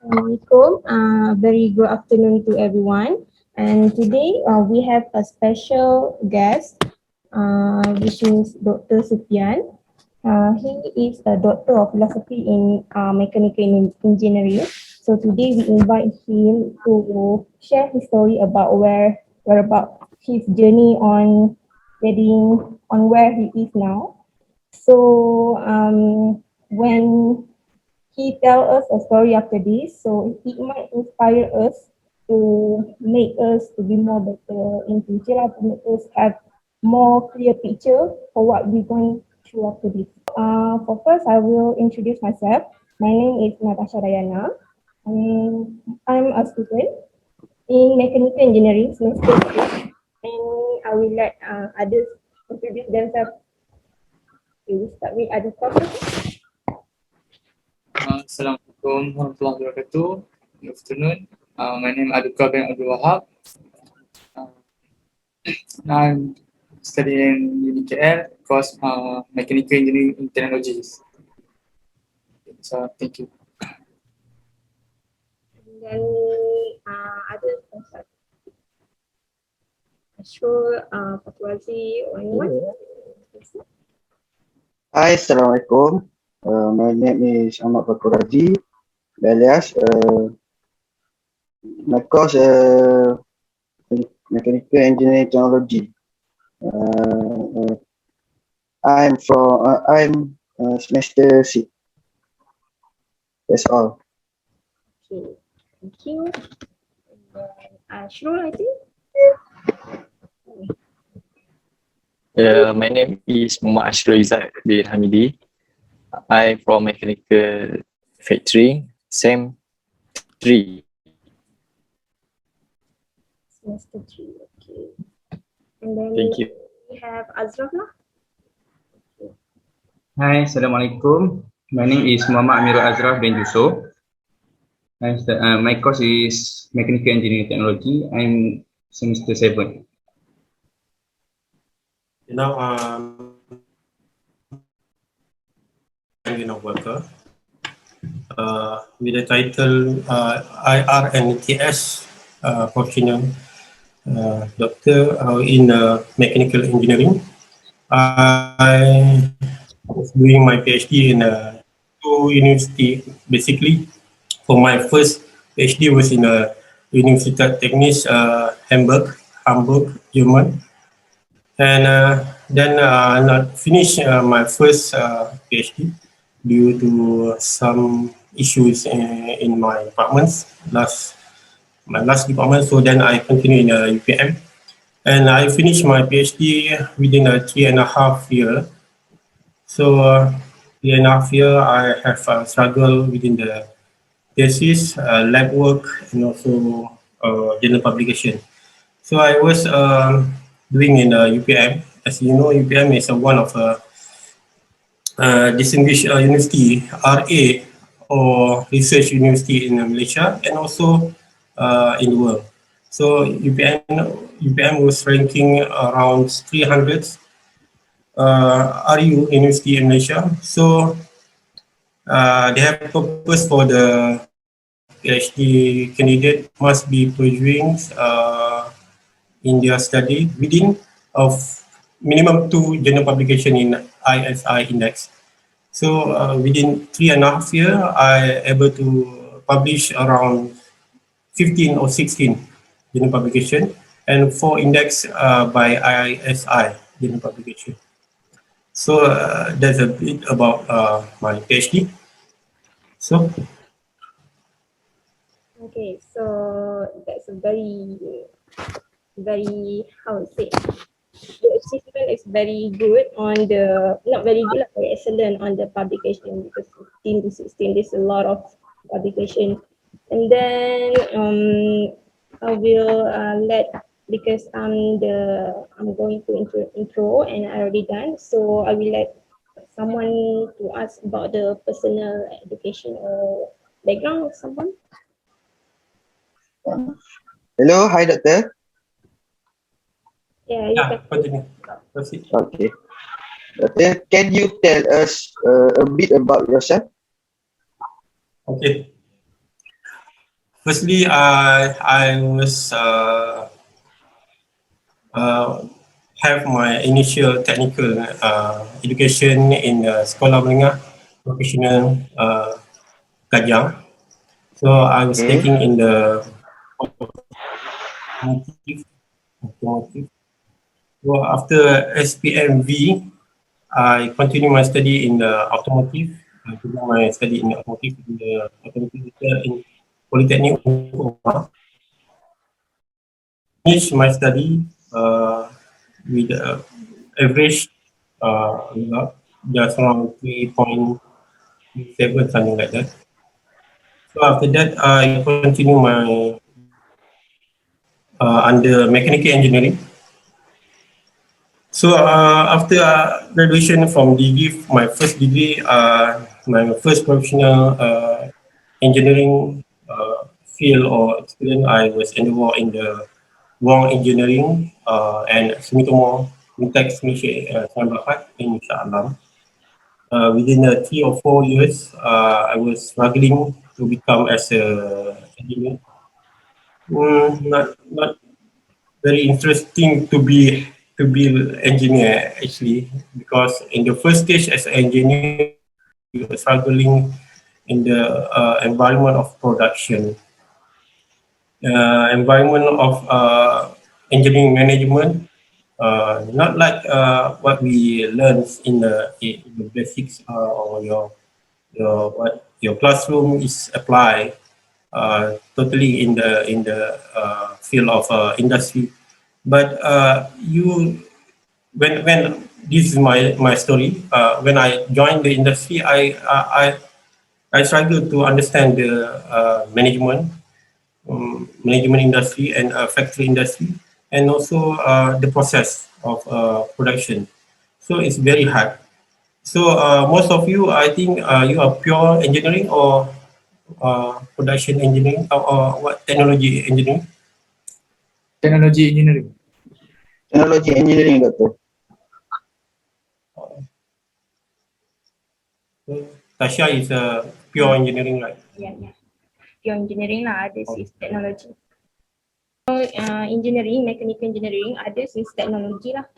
Assalamualaikum. Very good afternoon to everyone. And today we have a special guest, which is Dr. Sufian. He is a doctor of philosophy in mechanical engineering. So today we invite him to share his story about where about his journey on getting on where he is now. So when he tell us a story after this, so it might inspire us to make us to be more better in future, to make us have more clear picture for what we're going through after this. For first, I will introduce myself. My name is Natasha Dayana, and I'm a student in mechanical engineering semester 3, and I will let others introduce themselves. We will start with other topics. Assalamualaikum warahmatullahi wabarakatuh. Good afternoon. My name is Aduka bin Abdul Wahab. Uh, I'm studying UniKL course Mechanical Engineering and Technologies. So thank you. And then other concept. Sure, Patwazi or anyone? Hi, Assalamualaikum. My name is Ahmad Fakur Raji, alias my course Mechanical Engineering Technology. I'm semester 6. That's all. Okay, thank you. And then Shrul, I think. My name is Muhammad Ashrul Izzat bin Hamidi. I'm from Mechanical Factory, SEM 3. Semester 3, okay. And then Thank you. we have Azraf lah. Hi, Assalamualaikum. My name is Muhammad Amirul Azraf bin Yusof. My course is Mechanical Engineering Technology. I'm semester 7. Now, worker with the title IRNTS Professional Doctor in Mechanical Engineering. I was doing my PhD in two university. Basically, for my first PhD was in Universität Technisch Hamburg, German. And then not finish my first PhD due to some issues in my departments, my last department. So then I continue in UPM, and I finished my PhD within a 3.5 year. So 3.5 year, I have struggled within the thesis, lab work, and also journal publication. So I was doing in UPM. As you know, UPM is one of distinguished university, RA, or research university in Malaysia, and also in the world. So UPM was ranking around 300 RU university in Malaysia. So they have purpose for the PhD candidate must be pursuing in their study within of minimum 2 journal publication in ISI index. So within 3.5 years, I able to publish around 15 or 16 journal publication and 4 index by ISI journal publication. So that's a bit about my PhD. So Okay, so that's a very how to say, the achievement is very good on the, not very good, like very excellent on the publication, because 15 to 16 there's a lot of publication. And then I will let, because I'm going to intro and I already done, so I will let someone to ask about the personal education or background of someone. Hello, hi doctor. Yeah, you can. continue. Proceed. Okay. Doctor, can you tell us a bit about yourself? Okay. Firstly, I was have my initial technical education in Sekolah Menengah Profesional Kajang. So I was Okay. taking in the automotive. So after SPMV, I continue my study in the automotive. I do my study in the automotive in Polytechnic Unggah. Finish my study with average result just around 3.7, something like that. So after that, I continue my under mechanical engineering. So after graduation from degree, my first degree, my first professional engineering field or experience, I was involved in the Wong Engineering and Sumitomo Mintex Malaysia Sdn in Shah Alam. Within 3 or 4 years, I was struggling to become as a engineer. Not very interesting to be engineer actually, because in the first stage as an engineer, you are struggling in the environment of production, environment of engineering management. Not like what we learn in the basics or your classroom is applied totally in the field of industry. But you when this is my story. When I joined the industry, I struggled to understand the management industry and factory industry, and also the process of production. So it's very hard. So most of you, I think, you are pure engineering or production engineering, or what, technology engineering. Technology engineering. Technology engineering, Doctor. Tasha is pure engineering, right? Yeah, yeah. Pure engineering lah, others is technology. So engineering, mechanical engineering, others is technology lah.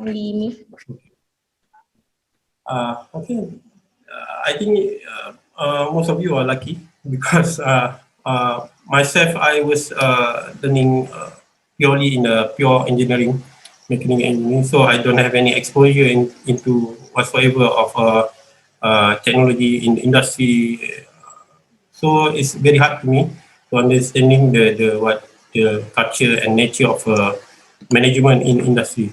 Only me. Okay. I think most of you are lucky because myself, I was learning purely in pure engineering, mechanical engineering. So I don't have any exposure into whatsoever of technology in the industry. So it's very hard to me to understanding the culture and nature of management in industry.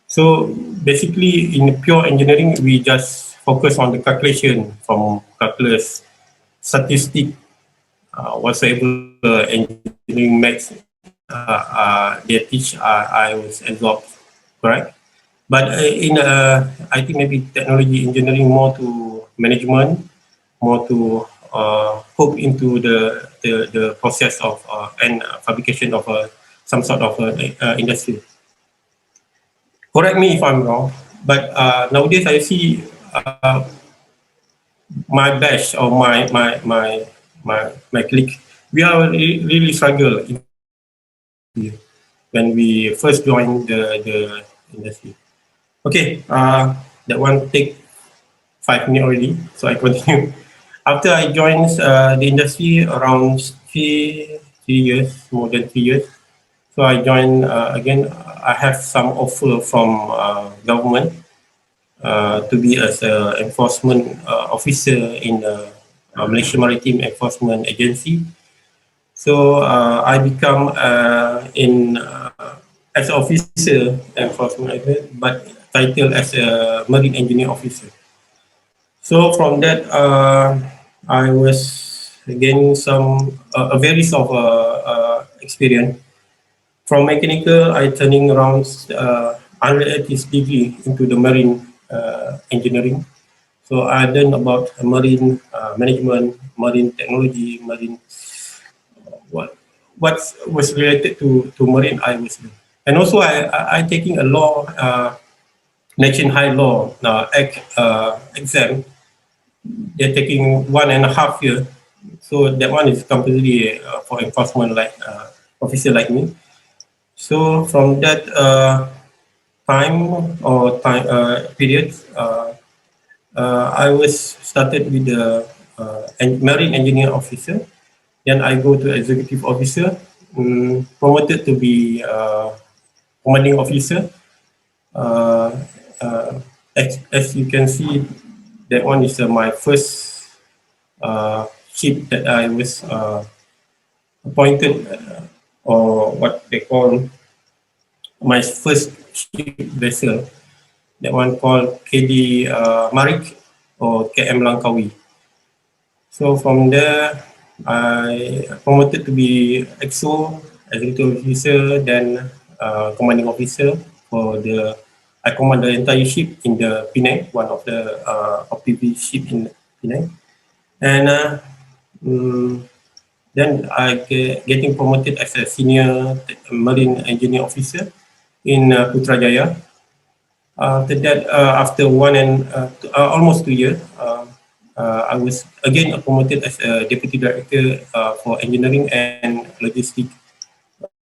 So basically, in pure engineering, we just focus on the calculation from calculus, statistic, whatsoever engineering maths they teach. I was absorbed, correct? But I think maybe technology engineering more to management, more to hook into the process of and fabrication of some sort of industry. Correct me if I'm wrong, but nowadays I see my batch or my clique, we are really struggle when we first joined the industry. Okay, that one take 5 minutes already, so I continue. After I joined the industry around three years, more than 3 years. So I joined again. I have some offer from government to be as an enforcement officer in the Malaysia Maritime Enforcement Agency. So I become as an officer enforcement, but title as a marine engineer officer. So from that, I was gaining some a very of experience. From mechanical, I turning around 180 degree into the marine engineering. So I learned about marine management, marine technology, marine what was related to marine. I was, and also I taking a law, Nation High Law Act exam. They're taking 1.5 years. So that one is compulsory for enforcement like officer like me. So from that period, I was started with the marine engineer officer. Then I go to executive officer, promoted to be commanding officer. Uh, as you can see, that one is my first ship that I was appointed, or what they call my first ship vessel. That one called KD Marik or KM Langkawi. So from there, I promoted to be XO, executive officer, then commanding officer for the. I command the entire ship in the Penang, one of the OPV ship in Penang, and then I getting promoted as a senior marine engineer officer in Putrajaya. After that, after almost 2 years, I was again promoted as a deputy director for engineering and logistics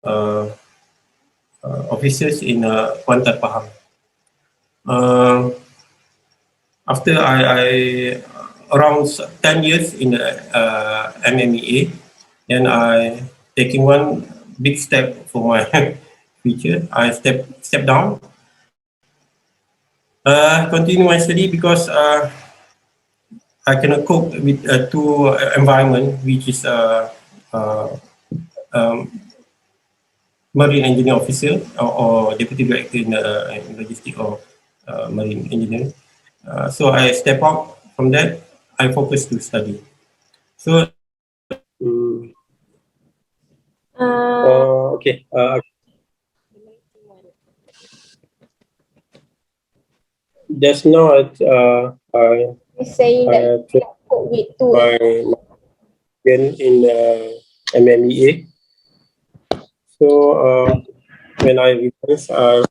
uh, officers in Kuantan, Pahang. After I around 10 years in the MMEA, then I taking one big step for my future. I step down, continue my study because I cannot cope with two environment, which is marine engineer officer or deputy director in logistics or marine engineering. So I step out from that. I focus to study. So, okay. Just now, He's saying that you cannot cope with two. in MMEA. So when I returned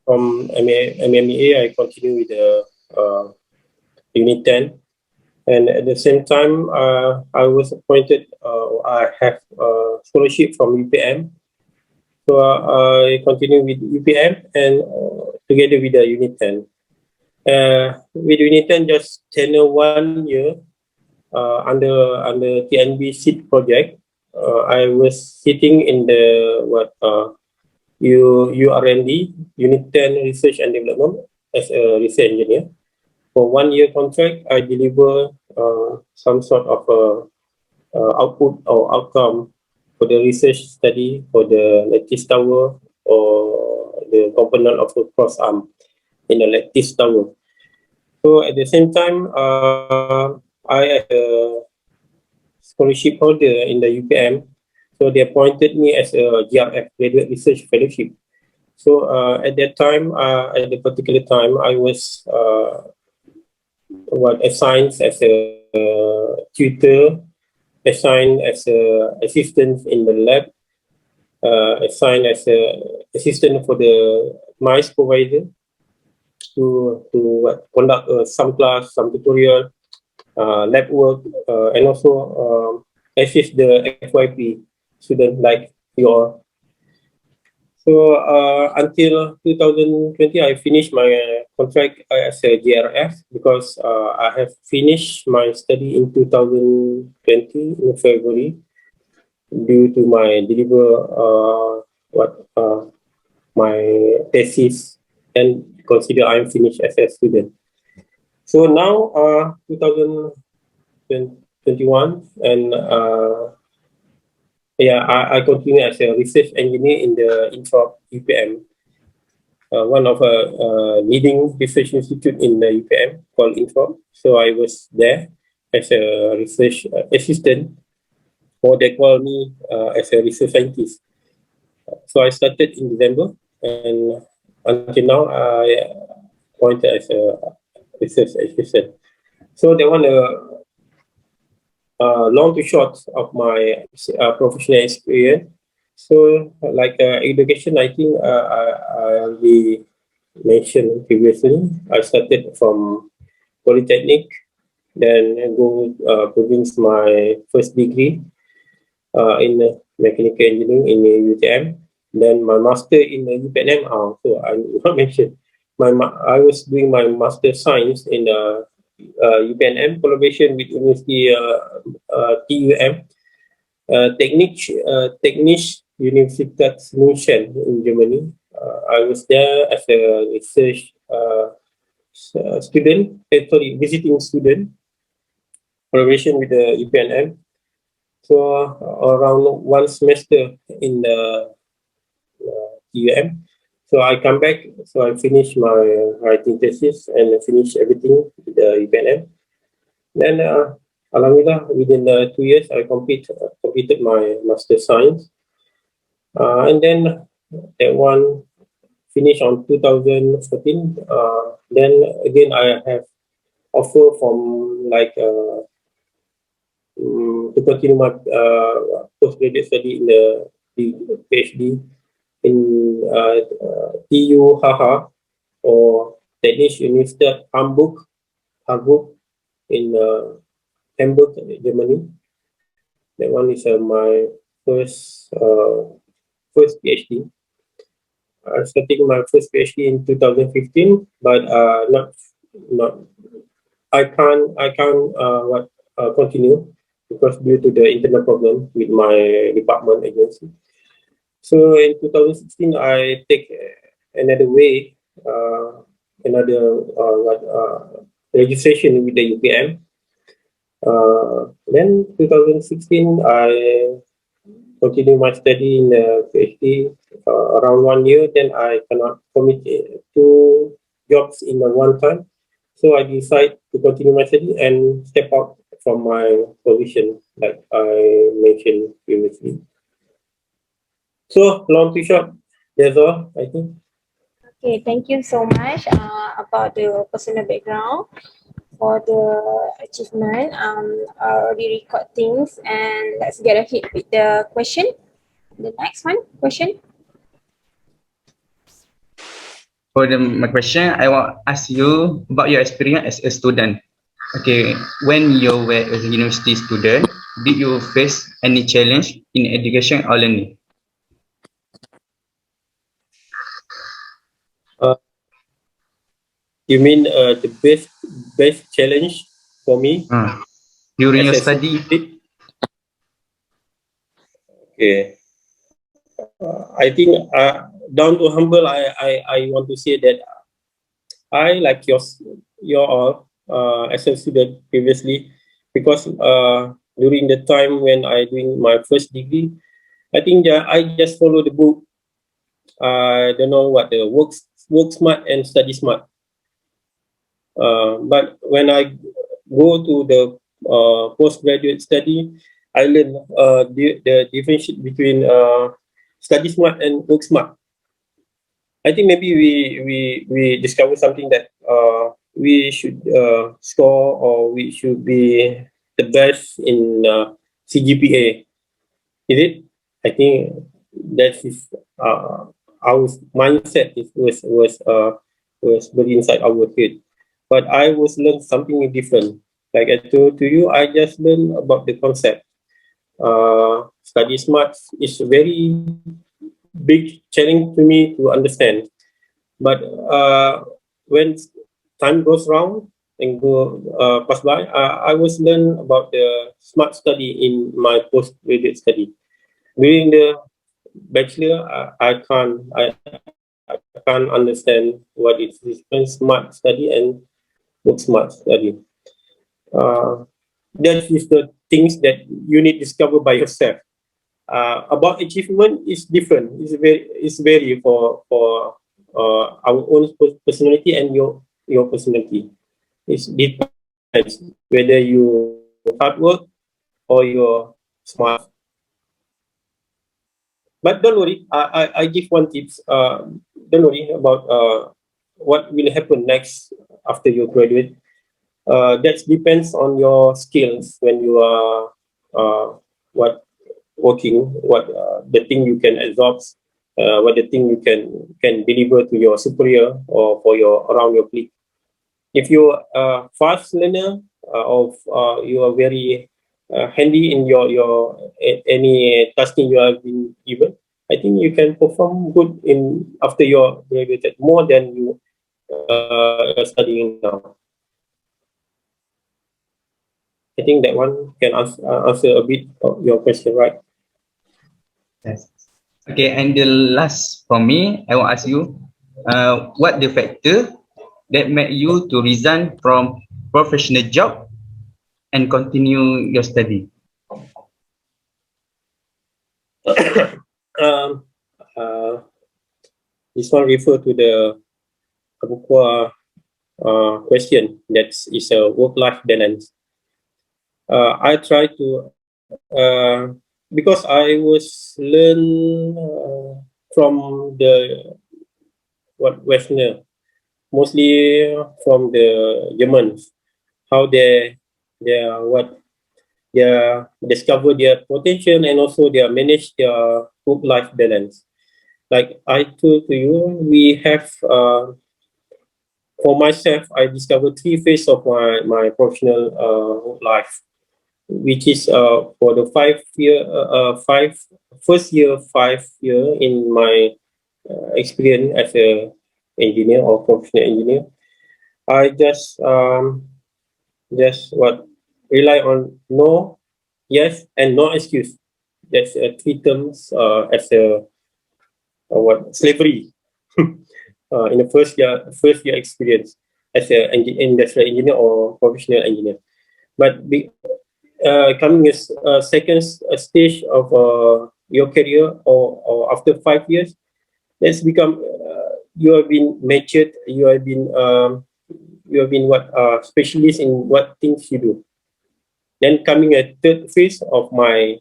from MMEA, I continue with the Unit 10. And at the same time, I was appointed, I have scholarship from UPM. So I continue with UPM and together with the Unit 10. With Unit 10, just tenure 1 year under TNB SEED project. I was sitting in the URND, Unit 10 Research and Development, as a research engineer. For 1 year contract, I deliver some sort of output or outcome for the research study for the lattice tower or the component of the cross arm in the lattice tower. So at the same time, I am a scholarship holder in the UPM. So they appointed me as a GRF, Graduate Research Fellowship. So at that time, at the particular time, I was assigned as a tutor, assigned as a assistant in the lab, assigned as a assistant for the MICE provider to conduct some class, some tutorial, lab work, and also assist the FYP student like you all. So until 2020, I finished my contract as a GRF because I have finished my study in 2020 in February due to my my thesis and consider I'm finished as a student. So now 2021 and I continue as a research engineer in the Infrop UPM, one of a leading research institute in the UPM called Infrop. So I was there as a research assistant, or they call me as a research scientist. So I started in December, and until now I appointed as a research assistant. So they want long to short of my professional experience. So like education, I think I already mentioned previously. I started from Polytechnic, then go province my first degree in mechanical engineering in UTM. Then my master in UPNM. So I not mentioned. I was doing my master science in UPNM collaboration with University TUM, Technische Universität München in Germany. I was there as a research visiting student, collaboration with the UPNM. So around one semester in the TUM. So I come back, so I finish my writing thesis and finish everything with the UPNM. Then, alhamdulillah, within 2 years, I completed my master science. And then that one finished on 2014. Then again, I have offer from like to continue my postgraduate study in the PhD in TU Haha or Technische Universität Hamburg in Hamburg, Germany. That one is my first PhD. I started my first PhD in 2015, but not I can't continue because due to the internal problem with my department agency. So in 2016, I take another way, registration with the UPM. Then 2016, I continue my study in the PhD around 1 year. Then I cannot commit two jobs in one time. So I decide to continue my study and step out from my position, like I mentioned previously. So long to short, that's all, I think. Okay, thank you so much about the personal background for the achievement. I already record things, and let's get ahead with the question. The next one, question. For my question, I want to ask you about your experience as a student. Okay, when you were a university student, did you face any challenge in education or learning? You mean the best challenge for me During your as a study? student? Okay. I think down to humble, I want to say that I like your all as a student previously, because during the time when I doing my first degree, I think that I just follow the book. I don't know what the work smart and study smart. But when I go to the postgraduate study, I learn the difference between study smart and work smart. I think maybe we discover something that we should score, or we should be the best in CGPA. Is it? I think that is our mindset was very inside our head. But I was learned something different. Like I told to you, I just learned about the concept. Study smart is a very big challenge to me to understand. But when time goes round and go pass by, I was learn about the smart study in my postgraduate study. During the bachelor, I can't understand what is this smart study and work smart study. That is the things that you need to discover by yourself. About achievement is different. It's very for our own personality and your personality. It depends whether you hard work or you're smart. But don't worry, I give one tips. Don't worry about what will happen next after you graduate. That depends on your skills when you are what the thing you can absorb, what the thing you can deliver to your superior or for your around your clique. If you are a fast learner, or you are very handy in any tasking you have been given, I think you can perform good in after you're graduated more than you studying now. I think that one can answer a bit of your question, right? Yes. Okay, and the last for me, I will ask you, what the factor that made you to resign from professional job and continue your study? Um, this one refer to the Abukwa question, that is a work-life balance. I try to because I was learn from the Westerner, mostly from the Germans, how they what they discover their potential and also they manage their work-life balance. Like I told to you, we have for myself, I discovered three phases of my professional life, which is for the 5 year, first year, 5 year in my experience as a engineer or professional engineer. I just what rely on no, yes, and no excuse. That's three terms as a what slavery in the first year experience as a industrial engineer or professional engineer. But coming as second stage of your career or after 5 years, that's become you have been matured. You have been what specialist in what things you do. Then coming a third phase of my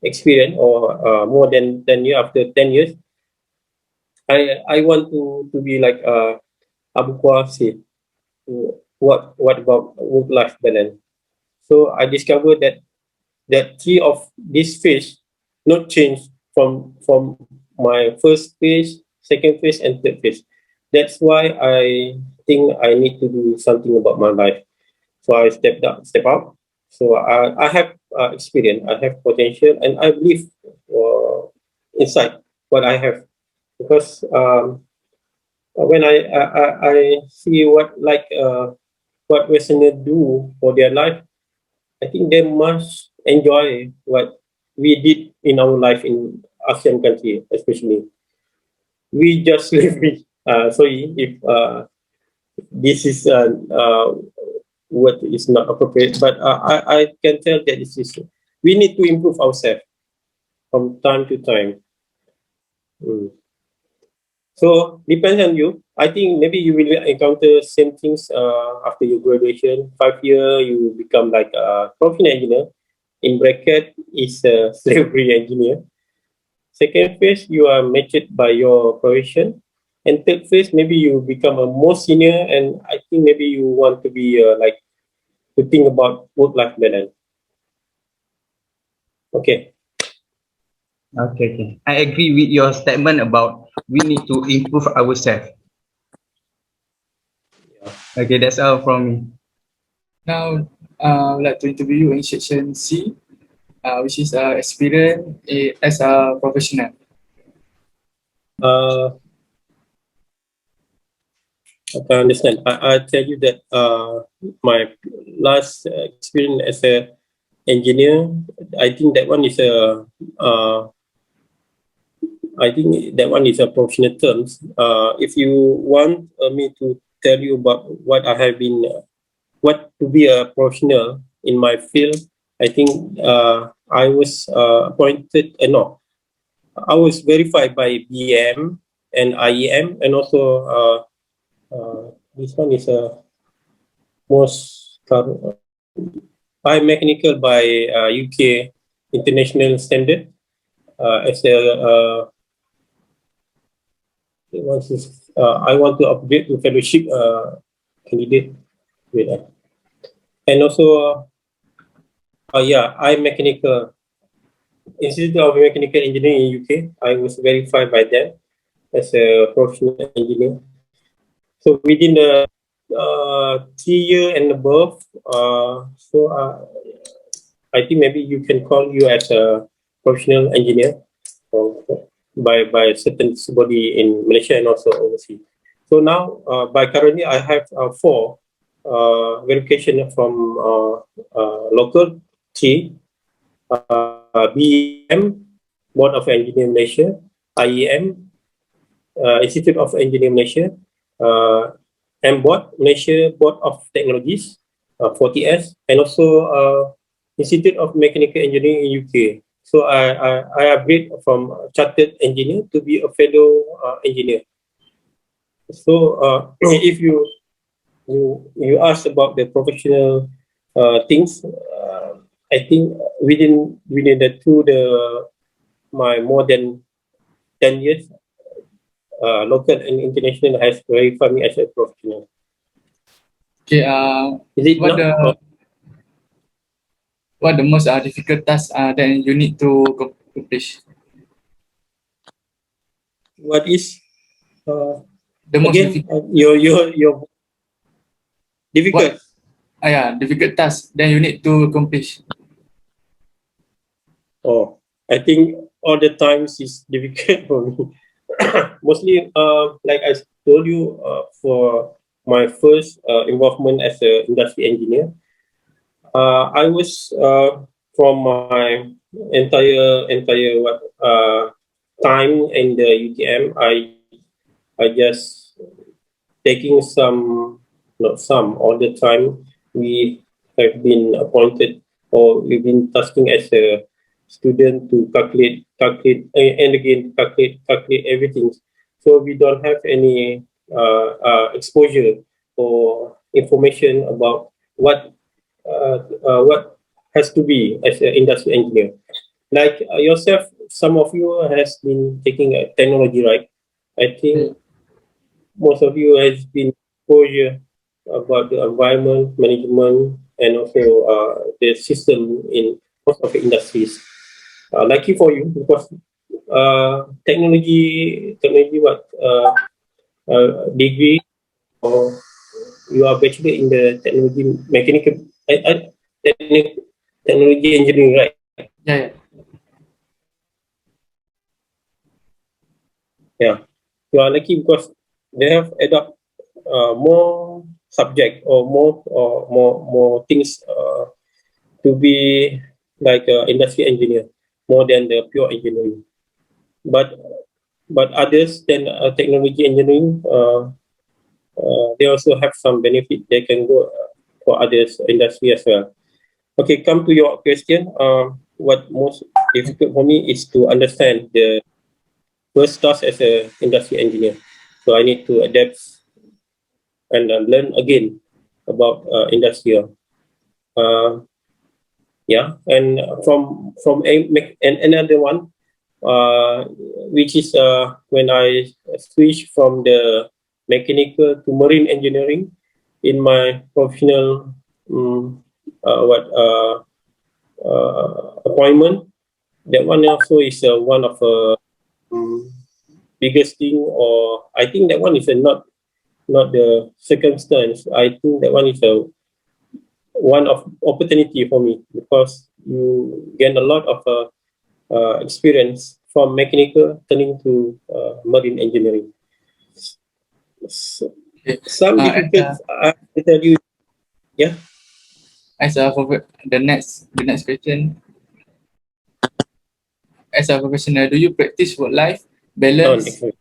experience or more than 10 years, after 10 years, I want to be like Abu Kwa said, what about work life balance? So I discovered that three of this phase not change from my first phase, second phase, and third phase. That's why I think I need to do something about my life. So I step out. So I have experience, I have potential, and I believe inside what I have because when I see what Westerners do for their life, I think they must enjoy what we did in our life in ASEAN country, especially. We just live with, sorry if this is what is not appropriate, but I can tell that this is, we need to improve ourselves from time to time. Mm. So depends on you. I think maybe you will encounter same things after your graduation. 5 year, you become like a professional engineer. In bracket is a slavery engineer. Second phase, you are matured by your profession. And third phase, maybe you become a more senior, and I think maybe you want to be like to think about work-life balance. Okay. Okay. I agree with your statement about we need to improve ourselves. Okay, that's all from me. Now, I would like to interview you in section C, which is experience as a professional. I understand. I tell you that my last experience as a engineer, I think that one is a professional terms. If you want me to tell you about what I have been, what to be a professional in my field, I think I was appointed. No, I was verified by BM and IEM, and also this one is a most biomechanical by UK International Standard as a I want to upgrade to fellowship candidate. Wait, and also I mechanical Institute of Mechanical Engineering in UK. I was verified by them as a professional engineer. So within the 3 year and above, I think maybe you can call you as a professional engineer by certain body in Malaysia and also overseas. So now, by currently, I have 4 verification from local 3, BEM, Board of Engineer Malaysia, IEM, Institute of Engineer Malaysia, MBOT, Malaysia Board of Technologies, 40S, and also Institute of Mechanical Engineering in UK. So I upgrade from chartered engineer to be a fellow engineer. So if you ask about the professional things, I think within my more than 10 years, local and international has verified me as a professional. Okay. Is it What not? what the most difficult task that you need to accomplish? What is The most again difficult. your difficult? Yeah, difficult task that you need to accomplish. Oh, I think all the times is difficult for me. Mostly, like I told you, for my first involvement as an industry engineer, I was from my entire time in the UTM. I just taking some, not some, all the time we have been appointed or we've been tasking as a student to calculate, and again calculate everything. So we don't have any exposure or information about what has to be as an industry engineer. Like yourself, some of you has been taking a technology, right? I think most of you has been exposure about the environment management and also the system in most of the industries. Lucky for you because technology what degree or you are bachelor in the technology mechanical technic, technology engineering, right? Yeah. Yeah, you are lucky because they have adopt more subject or more things to be like industry engineer more than the pure engineering. But others than technology engineering, they also have some benefit. They can go for others industry as well. Okay, come to your question. What most difficult for me is to understand the first task as a industry engineer. So I need to adapt and learn again about industrial. Uh, yeah, and and another one, which is when I switched from the mechanical to marine engineering in my professional um, what appointment. That one also is one of um, biggest thing, or I think that one is not the circumstance. I think that one is a one of opportunity for me because you gain a lot of experience from mechanical turning to marine engineering. So, Okay. some difficult, I will tell you, yeah. As for the next question, as a professional, do you practice work-life balance? Next week.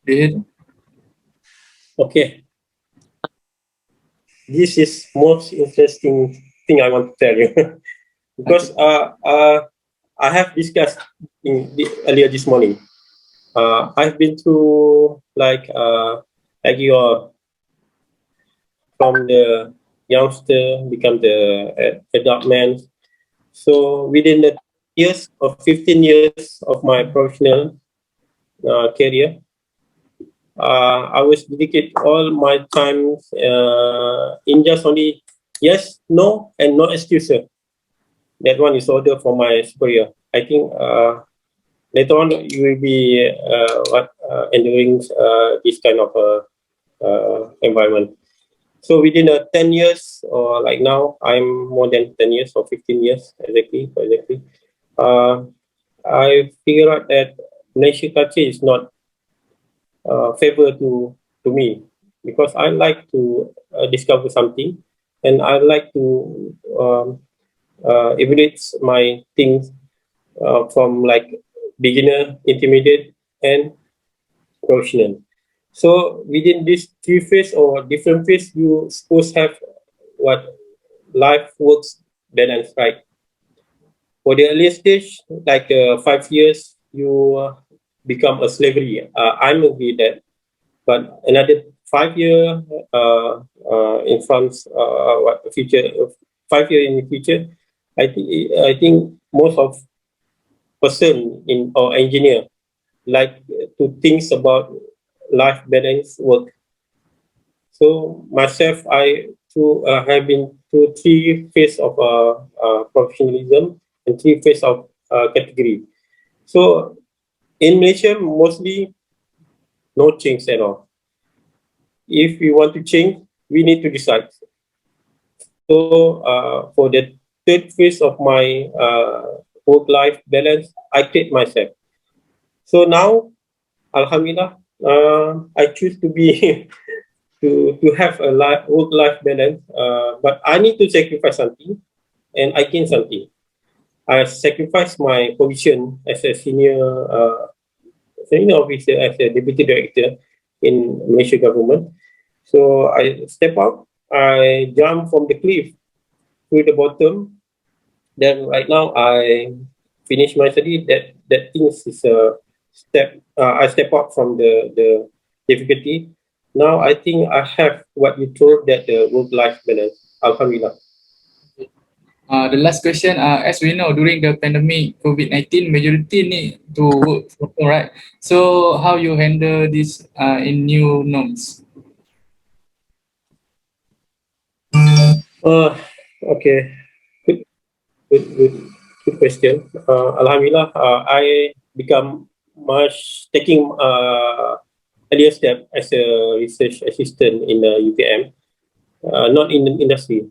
Do you? Okay, this is most interesting thing I want to tell you because I have discussed earlier this morning. I've been through like you from the youngster become the adult man. So within the years of 15 years of my professional career, I was dedicate all my time in just only yes, no, and no excuses. That one is order for my superior. I think later on you will be enduring this kind of environment. So within 10 years, or like now, I'm more than 10 years or 15 years exactly. I figure out that Malaysian culture is not favor to me, because I like to discover something, and I like to evaluate my things from like beginner, intermediate, and professional. So within these three phase or different phase, you supposed have what life works balance, right? For the early stage, like 5 years, you become a slavery. I'm agree that, but another 5 year in front, what the future, 5 year in the future, I think most of person in or engineer like to think about life balance work. So myself, I have been through three phase of professionalism and three phase of category. So in Malaysia, mostly no change at all. If we want to change, we need to decide. So for the third phase of my work-life balance, I create myself. So now, Alhamdulillah, I choose to be to have a work-life balance. But I need to sacrifice something, and I gain something. I sacrifice my position as a senior officer, as a deputy director in Malaysia government. So I step out, I jump from the cliff to the bottom. Then right now I finish my study. That thing is a step. I step up from the difficulty. Now I think I have what you told, that the work life balance. Alhamdulillah. The last question, as we know, during the pandemic COVID-19, majority need to work from home, right? So how you handle this in new norms? Uh, okay. Good, good, good question. Alhamdulillah, I become much taking earlier step as a research assistant in the UPM. Not in the industry.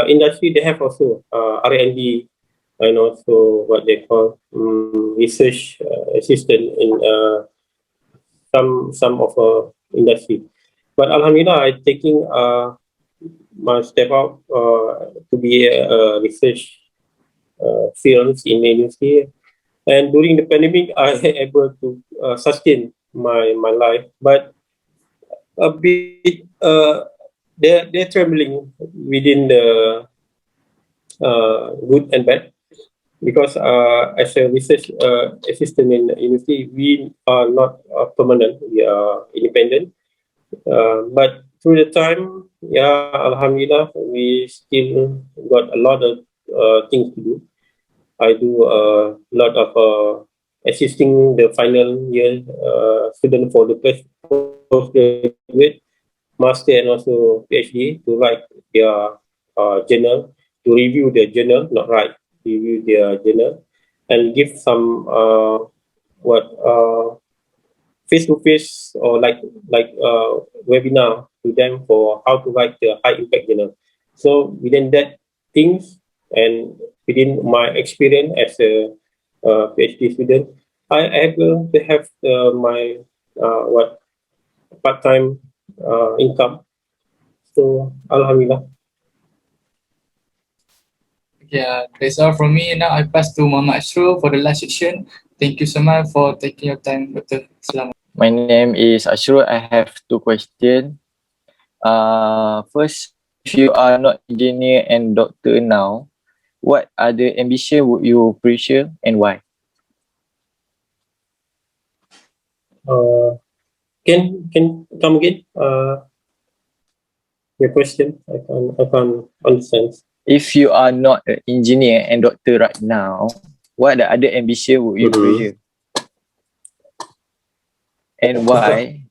Industry, they have also R&D, and also what they call research assistant in some of industry. But Alhamdulillah, I taking my step out to be a research fields in the industry. And during the pandemic, I able to sustain my life, but a bit they're trembling within the good and bad, because as a research assistant in the university, we are not permanent, we are independent. But through the time, yeah, Alhamdulillah, we still got a lot of things to do. I do a lot of assisting the final year student for the postgraduate, master, and also PhD to write their journal, to review their journal, not write, review their journal, and give some what face to face, or like webinar to them for how to write the high impact journal. So within that things, and within my experience as a PhD student, I able to have my what part time income. So Alhamdulillah. Yeah, that's all from me. Now I pass to Muhammad Ashrul for the last section. Thank you so much for taking your time, Dr. Selamat. My name is Ashrul. I have two questions. First, if you are not engineer and doctor now, what other ambition would you pursue and why? Can come again? Your question, I can't understand. If you are not an engineer and doctor right now, what the other ambition would you pursue and why?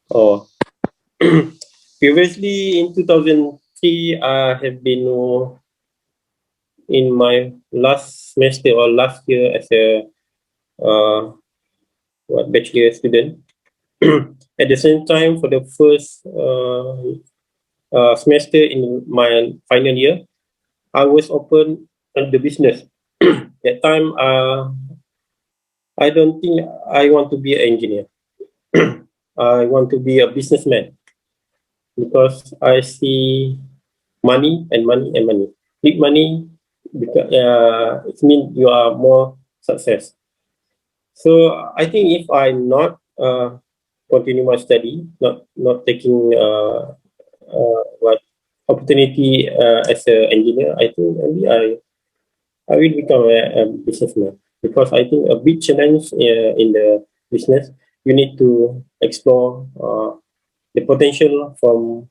Oh, previously in 2003, I have been in my last semester or last year as a what bachelor student. At the same time, for the first semester in my final year, I was open the business. That time, I don't think I want to be an engineer. I want to be a businessman because I see money and money and money. Big money, because it means you are more success. So I think if I not continue my study, not taking what opportunity as an engineer, I think maybe I will become a businessman because I think a big challenge in the business, you need to explore the potential from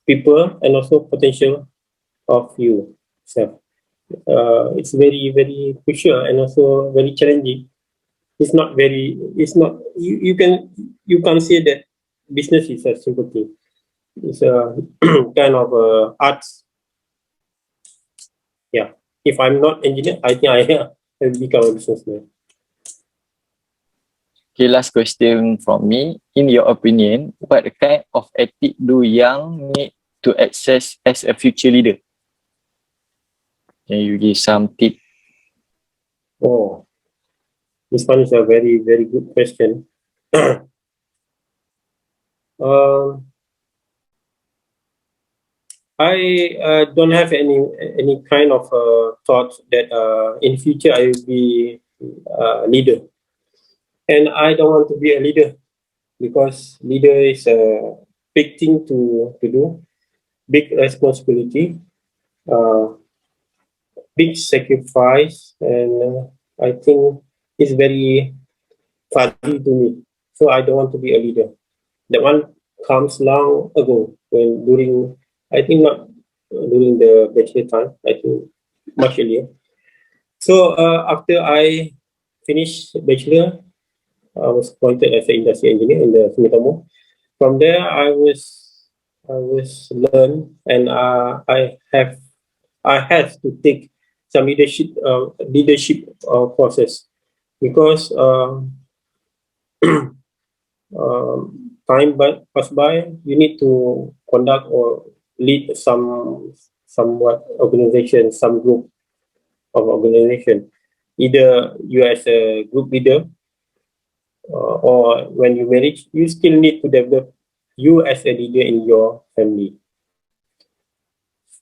people and also potential of you. So it's very very crucial and also very challenging. It's not very. It's not. You can say that business is a simple thing. It's a kind of arts. Yeah. If I'm not engineer, I think I will become a businessman. Okay, last question from me. In your opinion, what kind of ethic do young need to access as a future leader? Can you give some tip? Oh, this one is a very very good question. Um, I don't have any kind of thoughts that in future I will be a leader, and I don't want to be a leader because leader is a big thing to do, big responsibility, uh, big sacrifice, and I think it's very fuzzy to me. So I don't want to be a leader. That one comes long ago when during I think not during the bachelor time. I think much earlier. So after I finished bachelor, I was appointed as an industry engineer in the Sumitomo. From there, I was learn and I have to take some leadership courses because time pass by, you need to conduct or lead somewhat organization, some group of organization. Either you as a group leader or when you marriage, you still need to develop you as a leader in your family.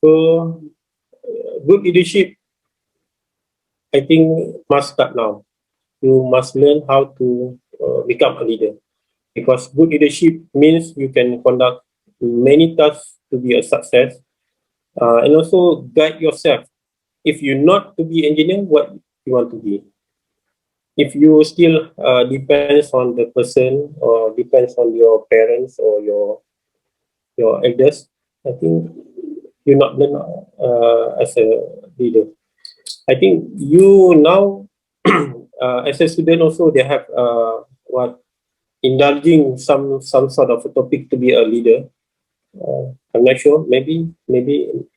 So good leadership, I think must start now. You must learn how to become a leader because good leadership means you can conduct many tasks to be a success and also guide yourself. If you're not to be engineer, what you want to be? If you still depends on the person or depends on your parents or your elders, I think you're not learn as a leader. I think you now as a student also they have what indulging some sort of a topic to be a leader. I'm not sure. Maybe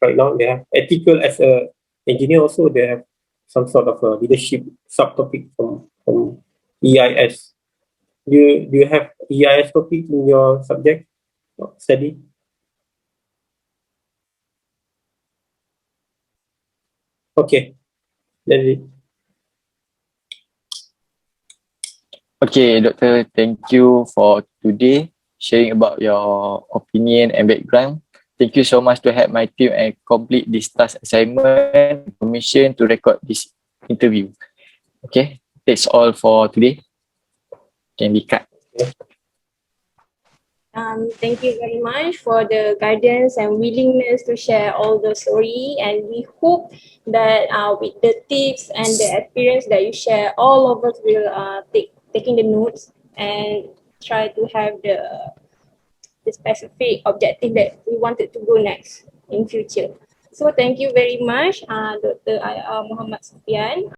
right now they have ethical as a engineer also. They have some sort of a leadership subtopic from EIS. Do you have EIS topic in your subject study? Okay, that's it. Okay, Doctor, thank you for today sharing about your opinion and background. Thank you so much to help my team and complete this task assignment, permission to record this interview. Okay, that's all for today. Can be cut. Thank you very much for the guidance and willingness to share all the story. And we hope that with the tips and the experience that you share, all of us will taking the notes and try to have the specific objective that we wanted to go next in future. So thank you very much, Dr. Muhammad Sufian.